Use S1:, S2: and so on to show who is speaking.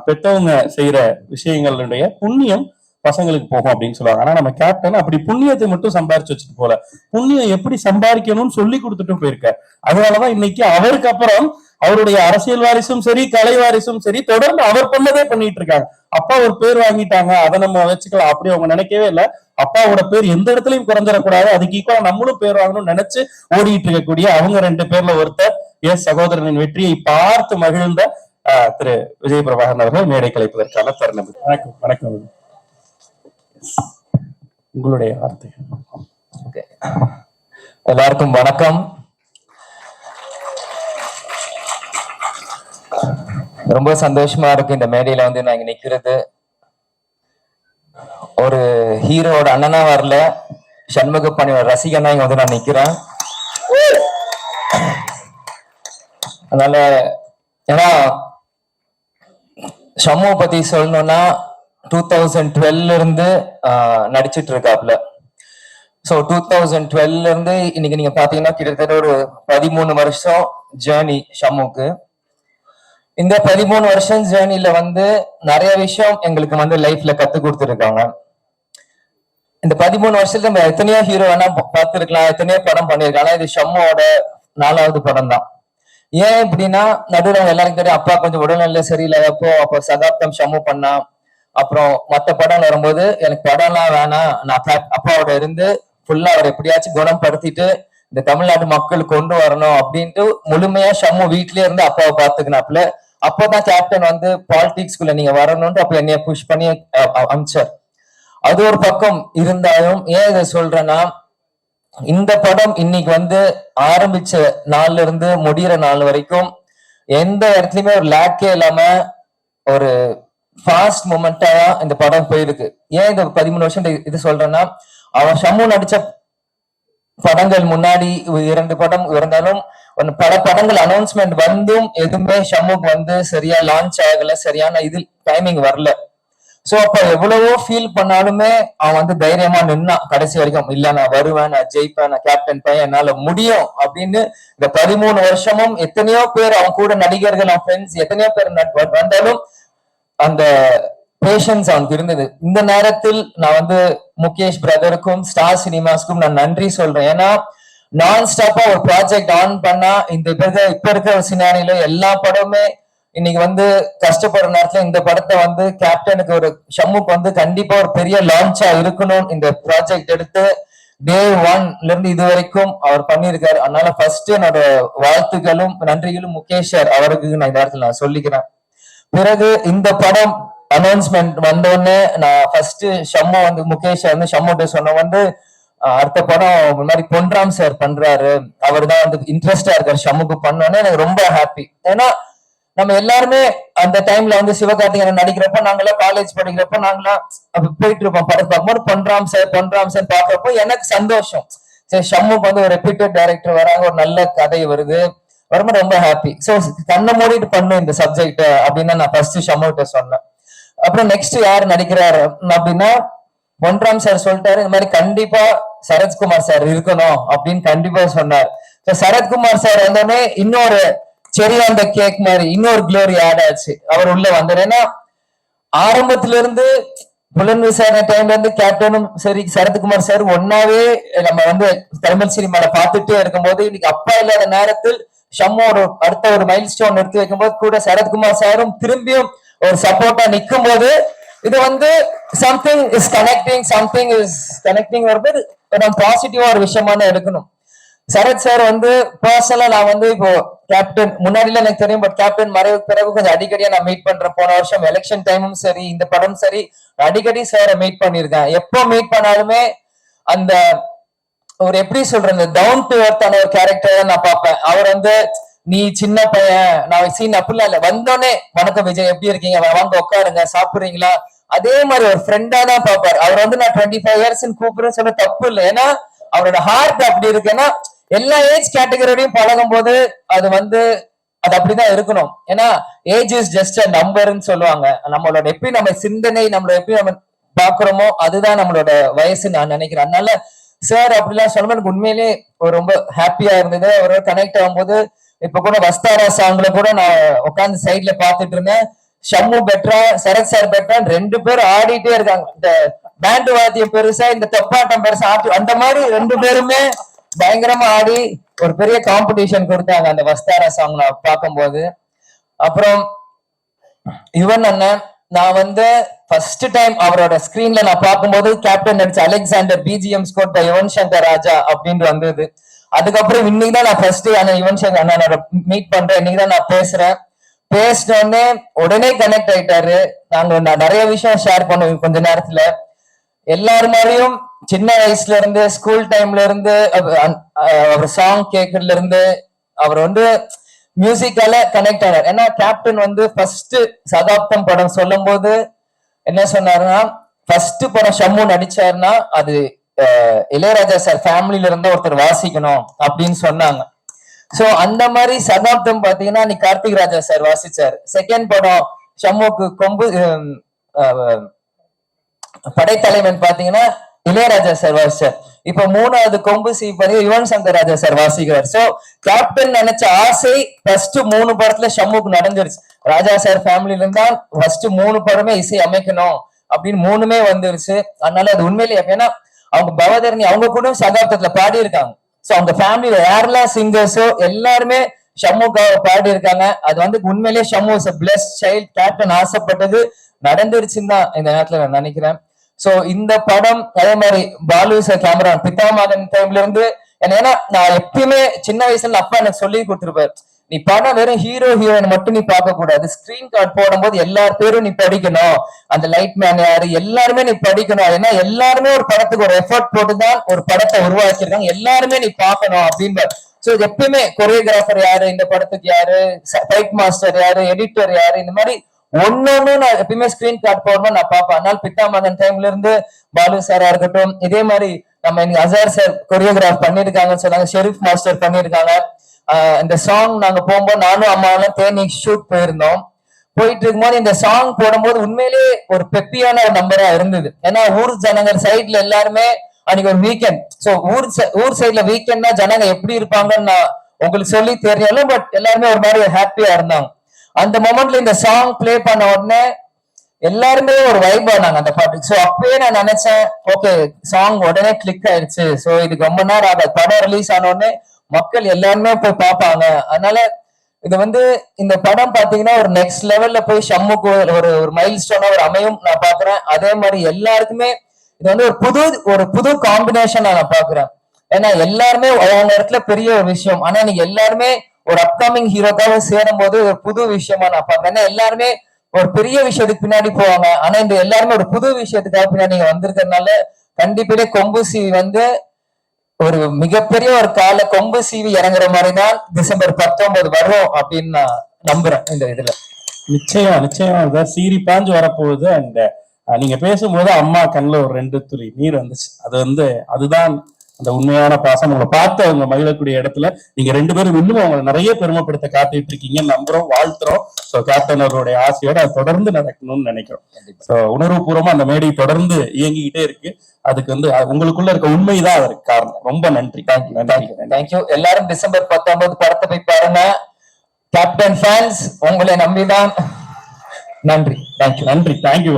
S1: பெற்றவங்க செய்யற விஷயங்களுடைய புண்ணியம் பசங்களுக்கு போகும் அப்படின்னு சொல்லுவாங்க. ஆனா நம்ம கேப்டன் அப்படி புண்ணியத்தை மட்டும் சம்பாரிச்சு வச்சுட்டு போல, புண்ணியம் எப்படி சம்பாதிக்கணும்னு சொல்லி கொடுத்துட்டும் போயிருக்க. அதனாலதான் இன்னைக்கு அவருக்கு அப்புறம் அவருடைய அரசியல் வாரிசும் சரி, கலை வாரிசும் சரி, தொடர்ந்து அவர் பண்ணதே பண்ணிட்டு இருக்காங்க. அப்பா ஒரு பேர் வாங்கிட்டாங்க, அதை நம்ம வச்சுக்கலாம் அப்படி அவங்க நினைக்கவே இல்லை. அப்பாவோட பேர் எந்த இடத்துலயும் குறைஞ்சிடக்கூடாது, அதுக்கு ஈக்குவலா நம்மளும் பேர் வாங்கணும்னு நினைச்சு ஓடிட்டு இருக்கக்கூடிய அவங்க 2 பேர்ல ஒருத்தர் எஸ் சகோதரனின் வெற்றியை பார்த்து மகிழ்ந்த திரு விஜய் பிரபாகரன் அவர்கள் மேடை கலைப்பதற்கான தருணம். வணக்கம். வணக்கம். உங்களுடைய வார்த்தை.
S2: எல்லாருக்கும் வணக்கம். ரொம்ப சந்தோஷமா இருக்கு இந்த மேடையில வந்து நான் இங்க நிக்கிறது. ஒரு ஹீரோட அண்ணனா வரல, சண்முக பாண்டியோட ரசிகனா இங்க வந்து நான் நிக்கிறேன். அதனால ஏன்னா ஷம்மு பத்தி சொல்லணும்னா 2012 இருந்து நடிச்சிட்டு இருக்காப்ல. ஸோ 2012 இருந்து இன்னைக்கு நீங்க பாத்தீங்கன்னா கிட்டத்தட்ட ஒரு 13 வருஷம் ஜேர்னி ஷம்முக்கு. இந்த 13 வருஷம் ஜேர்னில வந்து நிறைய விஷயம் எங்களுக்கு வந்து லைஃப்ல கத்து கொடுத்துருக்காங்க. இந்த 13 வருஷத்துல நம்ம எத்தனையோ ஹீரோ வேணா பார்த்துருக்கலாம், எத்தனையோ படம் பண்ணிருக்கலாம். இது ஷம்முவோட 4வது படம் தான். ஏன் இப்படின்னா நடுவில் எல்லாரும் தெரியும், அப்பா கொஞ்சம் உடல்நிலை சரியில்லாதப்போ அப்போ சகாப்தம் ஷம்மு பண்ணா. அப்புறம் மற்ற படம் வரும்போது எனக்கு படம்லாம் வேணாம், நான் அப்பாவோட இருந்து ஃபுல்லா அவர் எப்படியாச்சும் குணப்படுத்திட்டு இந்த தமிழ்நாட்டு மக்கள் கொண்டு வரணும் அப்படின்ட்டு முழுமையா ஷம்மு வீட்லயே இருந்து அப்பாவை பாத்துக்கினாப்புல. அப்போதான் கேப்டன் வந்து பாலிடிக்ஸ்குள்ள நீங்க வரணும்னு அப்ப என்னைய புஷ் பண்ணி அமிச்சார். அது ஒரு பக்கம் இருந்தாலும் ஏன் இதை சொல்றேன்னா, இந்த படம் இன்னைக்கு வந்து ஆரம்பிச்ச நாள்ல இருந்து முடிகிற நாள் வரைக்கும் எந்த இடத்துலயுமே ஒரு லேக்கே இல்லாம ஒரு ஃபாஸ்ட் மூமெண்டா தான் இந்த படம் போயிருக்கு. ஏன் இந்த 13 வருஷம் இது சொல்றேன்னா, அவன் ஷம்மு நடிச்ச படங்கள் முன்னாடி 2 படம் இருந்தாலும் பல படங்கள் அனௌன்ஸ்மெண்ட் வந்தும் எதுவுமே ஷம்முக்கு வந்து சரியா லான்ச் ஆகல, சரியான இது டைமிங் வரல. சோ அப்ப எவ்வளவோ ஃபீல் பண்ணாலுமே அவன் வந்து தைரியமா நின்னான் கடைசி வரைக்கும். இல்ல நான் வருவேன், நான் ஜெயிப்பேன், நான் கேப்டன் பையன், என்னால முடியும் அப்படின்னு. இந்த 13 வருஷமும் எத்தனையோ பேர் அவன் கூட நடிகர்கள், அவன் ஃப்ரெண்ட்ஸ் எத்தனையோ பேர் வந்தாலும் அந்த பேஷன்ஸ் அவனுக்கு இருந்தது. இந்த நேரத்தில் நான் வந்து முகேஷ் பிரதருக்கும் ஸ்டார் சினிமாஸ்க்கும் நான் நன்றி சொல்றேன். ஏன்னா நான் ஸ்டாப்பா ஒரு ப்ராஜெக்ட் ஆன் பண்ணா இந்த இப்ப இருக்கிற சினாரியில எல்லா படமுமே இன்னைக்கு வந்து கஷ்டப்படுற நேரத்துல இந்த படத்தை வந்து கேப்டனுக்கு ஒரு ஷம்முக்கு வந்து கண்டிப்பா ஒரு பெரிய லான்ச்சா இருக்கணும் இந்த ப்ராஜெக்ட் எடுத்து டே 1ல இருந்து இது வரைக்கும் அவர் பண்ணியிருக்காரு. அதனால ஃபர்ஸ்ட் என்னோட வாழ்த்துக்களும் நன்றிகளும் முகேஷ் சார் அவருக்கு நான் இந்த நேரத்தில் நான் சொல்லிக்கிறேன். பிறகு இந்த படம் அனௌன்ஸ்மெண்ட் வந்தோடனே நான் ஃபர்ஸ்ட் ஷம்மு வந்து முகேஷ் வந்து ஷம்முட்ட சொன்ன வந்து அடுத்த படம் இந்த மாதிரி பொன்ராம் சார் பண்றாரு, அவர் தான் வந்து இன்ட்ரெஸ்டா இருக்காரு ஷம்முக்கு பண்ணோன்னே எனக்கு ரொம்ப ஹாப்பி. ஏன்னா நம்ம எல்லாருமே அந்த டைம்ல வந்து சிவகார்த்திகேயன் நடிக்கிறப்ப நாங்களாம் காலேஜ் படிக்கிறப்ப நாங்களாம் போயிட்டு இருப்போம் படம் பார்க்கும்போது பொன்ராம் சார் பாக்குறப்போ எனக்கு சந்தோஷம். சரி ஷம்முக்கு வந்து ஒரு ரெப்யூட்டட் டைரக்டர் வராங்க, ஒரு நல்ல கதை வருது, வரும்போது ரொம்ப ஹாப்பி. சோ கண்ணை மூடிட்டு பண்ணும் இந்த சப்ஜெக்ட் அப்படின்னு நான் ஃபர்ஸ்ட் ஷம்முகிட்ட சொன்னேன். அப்புறம் நெக்ஸ்ட் யார் நடிக்கிறாரு அப்படின்னா பொன்ராம் சார் சொல்லிட்டாரு, இந்த மாதிரி கண்டிப்பா சரத்குமார் சார் இருக்கணும் அப்படின்னு கண்டிப்பா சொன்னார். சரத்குமார் சார் வந்தோடனே இன்னொரு செரி அந்த கேக் மாதிரி இன்னொரு க்ளோரி ஆட் ஆச்சு, அவர் உள்ள வந்தார். ஏன்னா ஆரம்பத்துல இருந்து புலன் விசாரணை டைம்ல இருந்து கேப்டனும் சரி சரத்குமார் சார் ஒன்னாவே நம்ம வந்து தமிழ் சினிமால பார்த்துட்டே இருக்கும்போது இன்னைக்கு அப்பா இல்லாத நேரத்தில் ஷம்மு அடுத்த ஒரு மைல் ஸ்டோன் எடுத்து வைக்கும்போது கூட சரத்குமார் சாரும் திரும்பியும் ஒரு சப்போர்ட்டா நிற்கும் போது இது வந்து சம்திங் இஸ் கனெக்டிங் வரும்போது நம்ம பாசிட்டிவா ஒரு விஷயமா தான் எடுக்கணும். சரத் சார் வந்து பர்சனலா நான் வந்து இப்போ கேப்டன் முன்னாடில எனக்கு தெரியும், பட் கேப்டன் மறைவுக்கு பிறகு கொஞ்சம் அடிக்கடியா நான் மீட் பண்றேன். போன வருஷம் எலெக்ஷன் டைமும் சரி இந்த படம் சரி அடிக்கடி சாரை மீட் பண்ணிருக்கேன். எப்போ மீட் பண்ணாலுமே அந்த ஒரு எப்படி சொல்றது டவுன் டு எர்த்தான ஒரு கேரக்டர் நான் பார்ப்பேன். அவர் வந்து நீ சின்ன பையன் நான் சீன் அப்படிலாம் இல்ல, வந்தோடனே வணக்கம் விஜய் எப்படி இருக்கீங்க, வாங்க உட்காருங்க, சாப்பிடுறீங்களா, அதே மாதிரி ஒரு ஃப்ரெண்டா தான் பார்ப்பாரு. அவர் வந்து நான் 25 இயர்ஸ் கூப்பிடுறேன்னு சொல்ல தப்பு இல்லை, ஏன்னா அவரோட ஹார்ட் அப்படி இருக்கு. ஏன்னா எல்லா ஏஜ் கேட்டகரியோடையும் பழகும் போது அது வந்து அது அப்படிதான் இருக்கணும். ஏன்னா ஏஜ் இஸ் ஜஸ்ட் அ நம்பர்ன்னு சொல்லுவாங்க. நம்மளோட எப்படி நம்ம சிந்தனை நம்மளோட எப்படி நம்ம பாக்குறோமோ அதுதான் நம்மளோட வயசு நான் நினைக்கிறேன். அதனால சார் அப்படிலாம் சொல்லும்போது எனக்கு உண்மையிலே ரொம்ப ஹாப்பியா இருந்தது. அவரோட கனெக்ட் ஆகும்போது இப்ப கூட வஸ்தாரா சாங்ல கூட நான் உட்காந்து சைட்ல பாத்துட்டு இருந்தேன். ஷம்மு பெட்ரா, சரத் சார் பெட்ரா, 2 பேரும் ஆடிட்டே இருக்காங்க. இந்த பேண்ட் வாத்தியம் பெருசா, இந்த தெப்பாட்டம் பெருசா ஆடி, அந்த மாதிரி 2 பேருமே பயங்கரமா ஆடி ஒரு பெரிய காம்படிஷன் கொடுத்தாங்க அந்த வஸ்தாரா சாங் நான் பார்க்கும்போது. அப்புறம் யுவன் அண்ணன், நான் வந்து ஃபர்ஸ்ட் டைம் அவரோட ஸ்கிரீன்ல நான் பார்க்கும்போது கேப்டன் நடிச்ச Alexander BGM score by Yuvan Shankar Raja அப்படின்னு வந்தது. அதுக்கப்புறம் இன்னைக்கு தான் நான் ஃபர்ஸ்ட் யுவன் சங்கர் அண்ணனோட மீட் பண்றேன். இன்னைக்கு தான் நான் பேசுறேன். பேசினோடனே உடனே கனெக்ட் ஆயிட்டாரு. நான் நிறைய விஷயம் ஷேர் பண்ணுவேன் கொஞ்ச நேரத்துல. எல்லாரும் மாதிரியும் சின்ன வயசுல இருந்து ஸ்கூல் டைம்ல இருந்து அவர் சாங் கேட்கறதுல இருந்து அவர் வந்து மியூசிக்கால கனெக்ட் ஆனார். ஏன்னா கேப்டன் வந்து ஃபர்ஸ்ட் சகாப்தம் படம் சொல்லும் போது என்ன சொன்னாருன்னா, ஃபர்ஸ்ட் படம் ஷம்மு நடிச்சாருன்னா அது இளையராஜா சார் ஃபேமிலில இருந்தா ஒருத்தர் வாசிக்கணும் அப்படின்னு சொன்னாங்க. சோ அந்த மாதிரி சகாப்தம் பாத்தீங்கன்னா நீ கார்த்திக் ராஜா சார் வாசிச்சாரு. செகண்ட் படம் ஷம்முக்கு கொம்பு படைத்தலைவன் பாத்தீங்கன்னா இளையராஜா சார் வாசிச்சார். இப்ப 3வது கொம்பு சீப்பதி யுவன் சங்கர் ராஜா சார் வாசிக்கிறார். சோ கேப்டன் நினைச்ச ஆசை ஃபர்ஸ்ட் 3 படத்துல ஷம்முக்கு நடந்துருச்சு. ராஜா சார் ஃபேமிலில இருந்தா ஃபர்ஸ்ட் 3 படமே இசை அமைக்கணும் அப்படின்னு 3மே வந்துருச்சு. அதனால அது உண்மையிலேயே ஏன்னா அவங்க பவதரணி அவங்க கூட சகாப்தத்துல பாடி இருக்காங்க. சோ அவங்க ஃபேமிலியில யாரெல்லாம் சிங்கர்ஸோ எல்லாருமே ஷம்முக்காக பாடி இருக்காங்க. அது வந்து உண்மையிலேயே Shammu is a blessed child. Captain ஆசைப்பட்டது நடந்துருச்சுன்னு தான் இந்த நேரத்துல நான் நினைக்கிறேன். சோ இந்த படம் அதே மாதிரி பாலு சார் கேமரா பிதாமகன் டைம்ல இருந்து ஏன்னா நான் எப்பயுமே சின்ன வயசுல அப்பா எனக்கு சொல்லி கொடுத்துருப்பாரு, நீ படம் வெறும் ஹீரோ ஹீரோயின் மட்டும் நீ பார்க்க கூடாது, ஸ்கிரீன் கார்டு போடும்போது எல்லா பேரும் நீ படிக்கணும், அந்த லைட் மேன் யாரு எல்லாருமே நீ படிக்கணும். ஏன்னா எல்லாருமே ஒரு படத்துக்கு ஒரு எஃபர்ட் போட்டுதான் ஒரு படத்தை உருவாக்கியிருக்காங்க, எல்லாருமே நீ பார்க்கணும் அப்படின்னு. சோ எப்பயுமே கொரியோகிராஃபர் யாரு, இந்த படத்துக்கு யாரு, ஃபைட் மாஸ்டர் யாரு, எடிட்டர் யாரு, இந்த மாதிரி ஒன்னொன்னு நான் எப்பயுமே ஸ்கிரீன் கார்டு போடணும் நான் பார்ப்பேன். அதனால பித்தாமகன் டைம்ல இருந்து பாலு சாரா இருக்கட்டும், இதே மாதிரி நம்ம இன்னைக்கு அசார் சார் கொரியோகிராஃப் பண்ணிருக்காங்கன்னு சொன்னாங்க, ஷெரீப் மாஸ்டர் பண்ணிருக்காங்க. இந்த சாங் நாங்க போகும்போது நானும் அம்மாவும் தேனி ஷூட் போயிருந்தோம். போயிட்டு இருக்கும்போது இந்த சாங் போடும்போது உண்மையிலேயே ஒரு பெப்பியான ஒரு நம்பரா இருந்தது. ஏன்னா ஊர் ஜனங்க சைட்ல எல்லாருமே அன்னைக்கு ஒரு வீக்கெண்ட். சோ ஊர் சைட்ல வீக்கெண்ட்னா ஜனங்க எப்படி இருப்பாங்கன்னு நான் உங்களுக்கு சொல்லி தெரியல. பட் எல்லாருமே ஒரு மாதிரி ஹாப்பியா இருந்தாங்க. அந்த மொமெண்ட்ல இந்த சாங் பிளே பண்ண உடனே எல்லாருமே ஒரு வைப் ஆனாங்க அந்த பாட்டுக்கு. சோ அப்பயே நான் நினைச்சேன், ஓகே சாங் உடனே கிளிக் ஆயிடுச்சு. சோ இதுக்கு ரொம்ப நேரம் ஆகாது, படம் ரிலீஸ் ஆன உடனே மக்கள் எல்லாருமே போய் பார்ப்பாங்க. அதனால இது வந்து இந்த படம் பாத்தீங்கன்னா ஒரு நெக்ஸ்ட் லெவல்ல போய் ஷம்முக்கு ஒரு மைல் ஸ்டோனா ஒரு அமையும் நான் பாக்குறேன். அதே மாதிரி எல்லாருக்குமே இது வந்து ஒரு புது காம்பினேஷன் நான் பாக்குறேன். ஏன்னா எல்லாருமே அவங்க இடத்துல பெரிய ஒரு விஷயம், ஆனா நீங்க எல்லாருமே ஒரு அப்கமிங் ஹீரோக்காக சேரும் போது ஒரு புது விஷயமா நான் பாக்குறேன். ஏன்னா எல்லாருமே ஒரு பெரிய விஷயத்துக்கு பின்னாடி போவாங்க, ஆனா இந்த எல்லாருமே ஒரு புது விஷயத்துக்காக பின்னாடி நீங்க வந்திருக்கிறதுனால கண்டிப்பாக கொம்பு சீவி வந்து ஒரு மிகப்பெரிய ஒரு கொம்பு சீவி இறங்குற மாதிரிதான் டிசம்பர் 19 வரும் அப்படின்னு நான் நம்புறேன். இந்த இதுல
S1: நிச்சயம் சீரி பாஞ்சு வரப்போகுது. அந்த நீங்க பேசும்போது அம்மா கண்ணுல ஒரு 2 துளி நீர் வந்துச்சு. அதுதான் அந்த உண்மையான பாசம். உங்களை பார்த்து அவங்க மகிழக்கூடிய இடத்துல நீங்க 2 பேரும் இன்னும் அவங்களை நிறைய பெருமைப்படுத்த காத்துட்டு இருக்கீங்க, நம்புறோம், வாழ்த்துறோம். சோ கேப்டன் அவர்களுடைய ஆசையோட அது தொடர்ந்து நடக்கணும்னு நினைக்கிறோம். சோ உணர்வுபூர்வமா அந்த மேடை தொடர்ந்து இயங்கிக்கிட்டே இருக்கு. அதுக்கு உங்களுக்குள்ள இருக்க உண்மைதான் அதற்கு காரணம். ரொம்ப நன்றி.
S2: தேங்க்யூ. எல்லாரும் டிசம்பர் 19 படத்தை போய் பாருங்க. கேப்டன் ஃபேன்ஸ் உங்களை நம்பிதான். நன்றி.
S1: தேங்க்யூ.